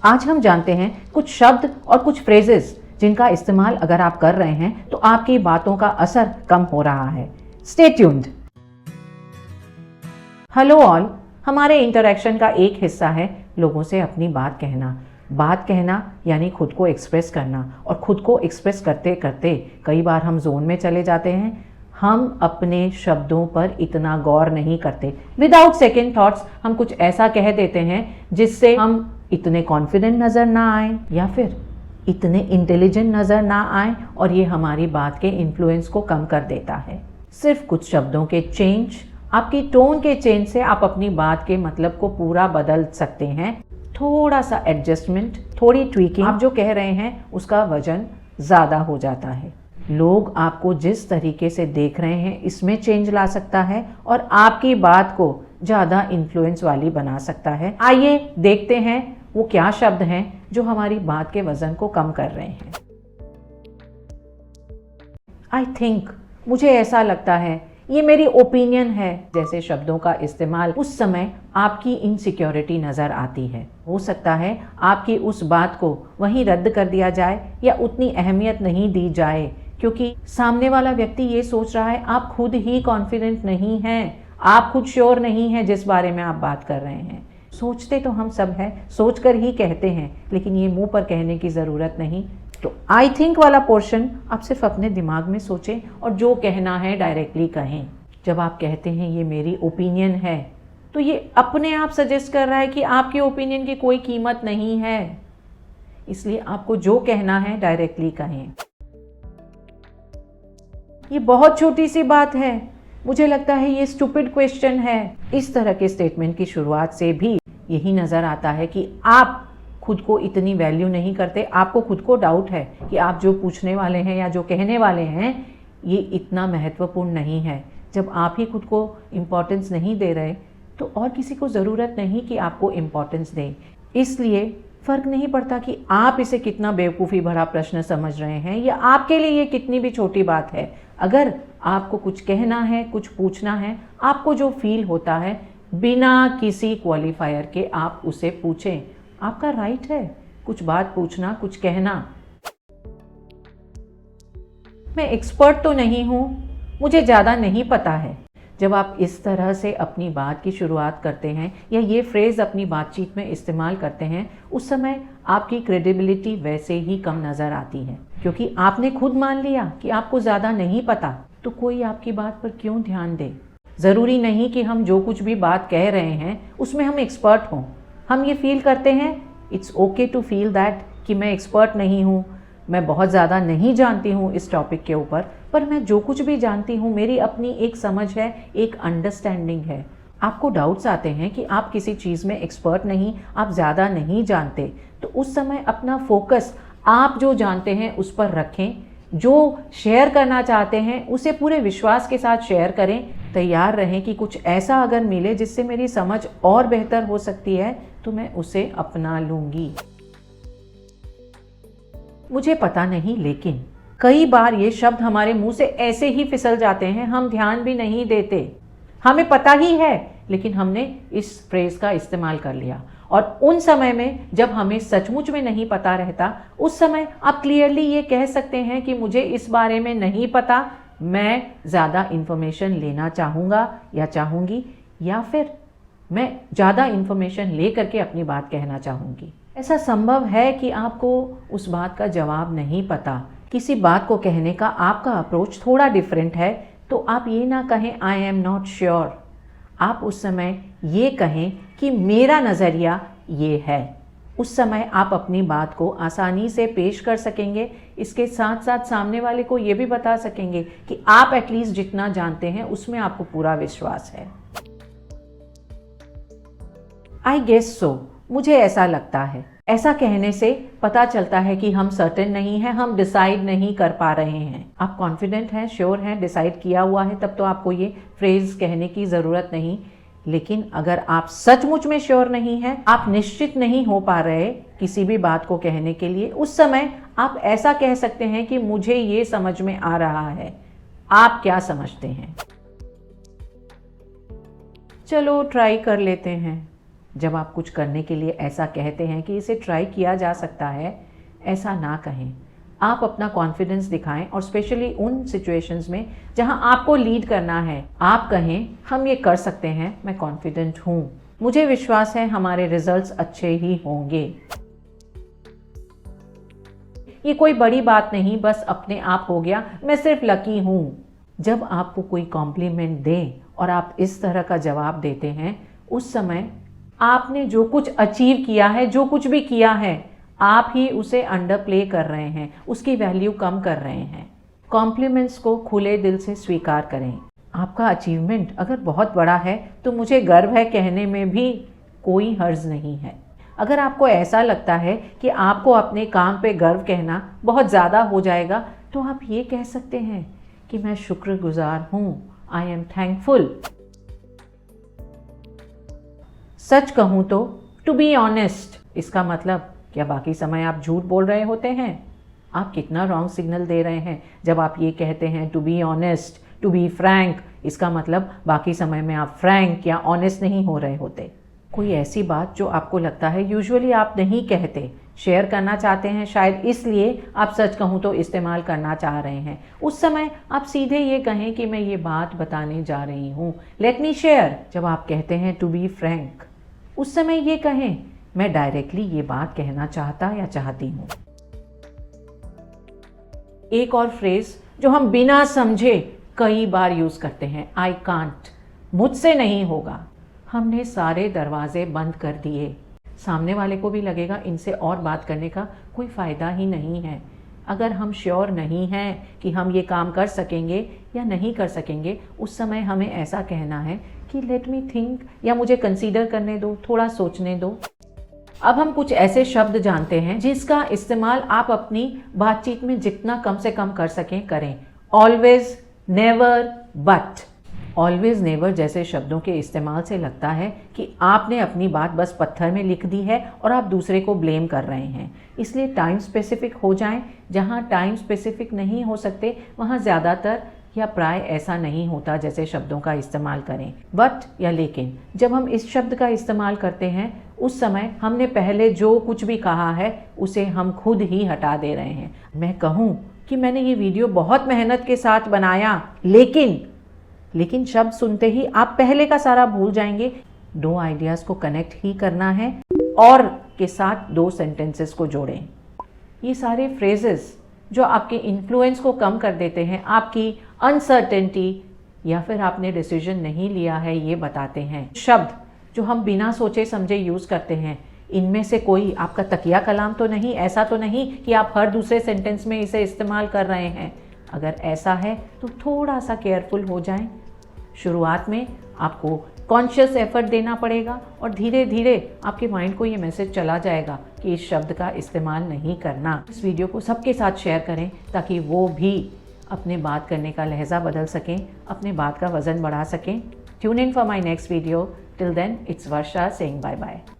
आज हम जानते हैं कुछ शब्द और कुछ फ्रेजेस जिनका इस्तेमाल अगर आप कर रहे हैं तो आपकी बातों का असर कम हो रहा है। Stay tuned. हेलो ऑल, हमारे इंटरेक्शन का एक हिस्सा है लोगों से अपनी बात कहना। बात कहना यानी खुद को एक्सप्रेस करना, और खुद को एक्सप्रेस करते करते कई बार हम जोन में चले जाते हैं। हम अपने शब्दों पर इतना गौर नहीं करते। विदाउट सेकेंड थॉट्स हम कुछ ऐसा कह देते हैं जिससे हम इतने कॉन्फिडेंट नज़र ना आए या फिर इतने इंटेलिजेंट नज़र ना आए, और ये हमारी बात के इन्फ्लुएंस को कम कर देता है। सिर्फ कुछ शब्दों के चेंज, आपकी टोन के चेंज से आप अपनी बात के मतलब को पूरा बदल सकते हैं। थोड़ा सा एडजस्टमेंट, थोड़ी ट्वीकिंग, आप जो कह रहे हैं उसका वजन ज़्यादा हो जाता है। लोग आपको जिस तरीके से देख रहे हैं इसमें चेंज ला सकता है और आपकी बात को ज़्यादा इन्फ्लुएंस वाली बना सकता है। आइए देखते हैं वो क्या शब्द हैं जो हमारी बात के वजन को कम कर रहे हैं। आई थिंक, मुझे ऐसा लगता है, ये मेरी ओपिनियन है जैसे शब्दों का इस्तेमाल उस समय आपकी इनसिक्योरिटी नज़र आती है। हो सकता है आपकी उस बात को वहीं रद्द कर दिया जाए या उतनी अहमियत नहीं दी जाए, क्योंकि सामने वाला व्यक्ति ये सोच रहा है आप खुद ही कॉन्फिडेंट नहीं हैं, आप खुद श्योर नहीं हैं जिस बारे में आप बात कर रहे हैं। सोचते तो हम सब हैं, सोचकर ही कहते हैं, लेकिन ये मुंह पर कहने की ज़रूरत नहीं। तो आई थिंक वाला पोर्शन आप सिर्फ अपने दिमाग में सोचें और जो कहना है डायरेक्टली कहें। जब आप कहते हैं ये मेरी ओपिनियन है, तो ये अपने आप सजेस्ट कर रहा है कि आपके ओपिनियन की कोई कीमत नहीं है। इसलिए आपको जो कहना है डायरेक्टली कहें। ये बहुत छोटी सी बात है, मुझे लगता है ये स्टूपिड क्वेश्चन है। इस तरह के स्टेटमेंट की शुरुआत से भी यही नज़र आता है कि आप खुद को इतनी वैल्यू नहीं करते। आपको खुद को डाउट है कि आप जो पूछने वाले हैं या जो कहने वाले हैं ये इतना महत्वपूर्ण नहीं है। जब आप ही खुद को इम्पोर्टेंस नहीं दे रहे तो और किसी को ज़रूरत नहीं कि आपको इम्पोर्टेंस दें। इसलिए फ़र्क नहीं पड़ता कि आप इसे कितना बेवकूफ़ी भरा प्रश्न समझ रहे हैं या आपके लिए ये कितनी भी छोटी बात है। अगर आपको कुछ कहना है, कुछ पूछना है, आपको जो फील होता है बिना किसी क्वालिफायर के आप उसे पूछें। आपका राइट है कुछ बात पूछना, कुछ कहना। मैं एक्सपर्ट तो नहीं हूँ, मुझे ज़्यादा नहीं पता है। जब आप इस तरह से अपनी बात की शुरुआत करते हैं या ये फ्रेज़ अपनी बातचीत में इस्तेमाल करते हैं, उस समय आपकी क्रेडिबिलिटी वैसे ही कम नज़र आती है, क्योंकि आपने खुद मान लिया कि आपको ज़्यादा नहीं पता। तो कोई आपकी बात पर क्यों ध्यान दे? ज़रूरी नहीं कि हम जो कुछ भी बात कह रहे हैं उसमें हम एक्सपर्ट हों। हम ये फील करते हैं, it's okay to feel that, कि मैं एक्सपर्ट नहीं हूँ, मैं बहुत ज़्यादा नहीं जानती हूँ इस टॉपिक के ऊपर, पर मैं जो कुछ भी जानती हूँ मेरी अपनी एक समझ है, एक अंडरस्टैंडिंग है। आपको डाउट्स आते हैं कि आप किसी चीज़ में एक्सपर्ट नहीं, आप ज़्यादा नहीं जानते, तो उस समय अपना फोकस आप जो जानते हैं उस पर रखें। जो शेयर करना चाहते हैं उसे पूरे विश्वास के साथ शेयर करें। तैयार रहें कि कुछ ऐसा अगर मिले जिससे मेरी समझ और बेहतर हो सकती है तो मैं उसे अपना लूँगी। मुझे पता नहीं, लेकिन कई बार ये शब्द हमारे मुंह से ऐसे ही फिसल जाते हैं, हम ध्यान भी नहीं देते। हमें पता ही है लेकिन हमने इस फ्रेज का इस्तेमाल कर लिया। और उन समय में जब हमें सचमुच में नहीं पता रहता, उस समय आप क्लियरली ये कह सकते हैं कि मुझे इस बारे में नहीं पता, मैं ज़्यादा इन्फॉर्मेशन लेना चाहूँगा या चाहूँगी, या फिर मैं ज़्यादा इन्फॉर्मेशन ले करके अपनी बात कहना चाहूँगी। ऐसा संभव है कि आपको उस बात का जवाब नहीं पता, किसी बात को कहने का आपका अप्रोच थोड़ा डिफरेंट है, तो आप ये ना कहें आई एम नॉट श्योर। आप उस समय ये कहें कि मेरा नज़रिया ये है। उस समय आप अपनी बात को आसानी से पेश कर सकेंगे। इसके साथ साथ सामने वाले को ये भी बता सकेंगे कि आप एटलीस्ट जितना जानते हैं उसमें आपको पूरा विश्वास है। आई गेस सो, मुझे ऐसा लगता है। ऐसा कहने से पता चलता है कि हम सर्टेन नहीं हैं, हम डिसाइड नहीं कर पा रहे हैं। आप कॉन्फिडेंट हैं, श्योर हैं, डिसाइड किया हुआ है, तब तो आपको ये फ्रेज कहने की ज़रूरत नहीं। लेकिन अगर आप सचमुच में श्योर नहीं हैं, आप निश्चित नहीं हो पा रहे किसी भी बात को कहने के लिए, उस समय आप ऐसा कह सकते हैं कि मुझे ये समझ में आ रहा है, आप क्या समझते हैं? चलो ट्राई कर लेते हैं। जब आप कुछ करने के लिए ऐसा कहते हैं कि इसे ट्राई किया जा सकता है, ऐसा ना कहें। आप अपना कॉन्फिडेंस दिखाएं और स्पेशली उन सिचुएशंस में जहां आपको लीड करना है, आप कहें हम ये कर सकते हैं, मैं कॉन्फिडेंट हूँ, मुझे विश्वास है हमारे रिजल्ट्स अच्छे ही होंगे। ये कोई बड़ी बात नहीं, बस अपने आप हो गया, मैं सिर्फ लकी हूँ। जब आपको कोई कॉम्प्लीमेंट दे और आप इस तरह का जवाब देते हैं, उस समय आपने जो कुछ अचीव किया है, जो कुछ भी किया है, आप ही उसे अंडर प्ले कर रहे हैं, उसकी वैल्यू कम कर रहे हैं। कॉम्प्लीमेंट्स को खुले दिल से स्वीकार करें। आपका अचीवमेंट अगर बहुत बड़ा है तो मुझे गर्व है कहने में भी कोई हर्ज नहीं है। अगर आपको ऐसा लगता है कि आपको अपने काम पे गर्व कहना बहुत ज़्यादा हो जाएगा, तो आप ये कह सकते हैं कि मैं शुक्रगुजार हूँ, आई एम थैंकफुल। सच कहूँ तो टू बी ऑनेस्ट, इसका मतलब क्या बाकी समय आप झूठ बोल रहे होते हैं? आप कितना रॉन्ग सिग्नल दे रहे हैं जब आप ये कहते हैं to be honest, to be frank. इसका मतलब बाकी समय में आप फ्रैंक या ऑनेस्ट नहीं हो रहे होते। कोई ऐसी बात जो आपको लगता है यूजुअली आप नहीं कहते, शेयर करना चाहते हैं, शायद इसलिए आप सच कहूँ तो इस्तेमाल करना चाह रहे हैं, उस समय आप सीधे ये कहें कि मैं ये बात बताने जा रही हूँ, लेट मी शेयर। जब आप कहते हैं टू बी फ्रैंक, उस समय ये कहें मैं डायरेक्टली ये बात कहना चाहता या चाहती हूँ। एक और फ्रेज जो हम बिना समझे कई बार यूज करते हैं, आई कांट, मुझसे नहीं होगा। हमने सारे दरवाजे बंद कर दिए, सामने वाले को भी लगेगा इनसे और बात करने का कोई फ़ायदा ही नहीं है। अगर हम श्योर नहीं हैं कि हम ये काम कर सकेंगे या नहीं कर सकेंगे, उस समय हमें ऐसा कहना है कि लेट मी थिंक, या मुझे कंसीडर करने दो, थोड़ा सोचने दो। अब हम कुछ ऐसे शब्द जानते हैं जिसका इस्तेमाल आप अपनी बातचीत में जितना कम से कम कर सकें करें। Always, never, but. Always, never जैसे शब्दों के इस्तेमाल से लगता है कि आपने अपनी बात बस पत्थर में लिख दी है और आप दूसरे को ब्लेम कर रहे हैं। इसलिए टाइम स्पेसिफिक हो जाएं। जहां टाइम स्पेसिफिक नहीं हो सकते वहां ज़्यादातर या प्राय ऐसा नहीं होता जैसे शब्दों का इस्तेमाल करें। बट या लेकिन, जब हम इस शब्द का इस्तेमाल करते हैं उस समय हमने पहले जो कुछ भी कहा है उसे हम खुद ही हटा दे रहे हैं। मैं कहूँ कि मैंने ये वीडियो बहुत मेहनत के साथ बनाया, लेकिन शब्द सुनते ही आप पहले का सारा भूल जाएंगे। दो आइडियाज़ को कनेक्ट ही करना है और के साथ दो सेंटेंसेस को जोड़ें। ये सारे फ्रेजेस जो आपके इन्फ्लुएंस को कम कर देते हैं, आपकी अनसर्टेनिटी या फिर आपने डिसीजन नहीं लिया है ये बताते हैं। शब्द जो हम बिना सोचे समझे यूज़ करते हैं, इनमें से कोई आपका तकिया कलाम तो नहीं, ऐसा तो नहीं कि आप हर दूसरे सेंटेंस में इसे इस्तेमाल कर रहे हैं। अगर ऐसा है तो थोड़ा सा केयरफुल हो जाएं। शुरुआत में आपको कॉन्शियस एफर्ट देना पड़ेगा और धीरे धीरे आपके माइंड को ये मैसेज चला जाएगा कि इस शब्द का इस्तेमाल नहीं करना। इस वीडियो को सबके साथ शेयर करें ताकि वो भी अपने बात करने का लहजा बदल सकें, अपने बात का वज़न बढ़ा सकें। Tune in for my next video. Till then, it's Varsha saying bye bye.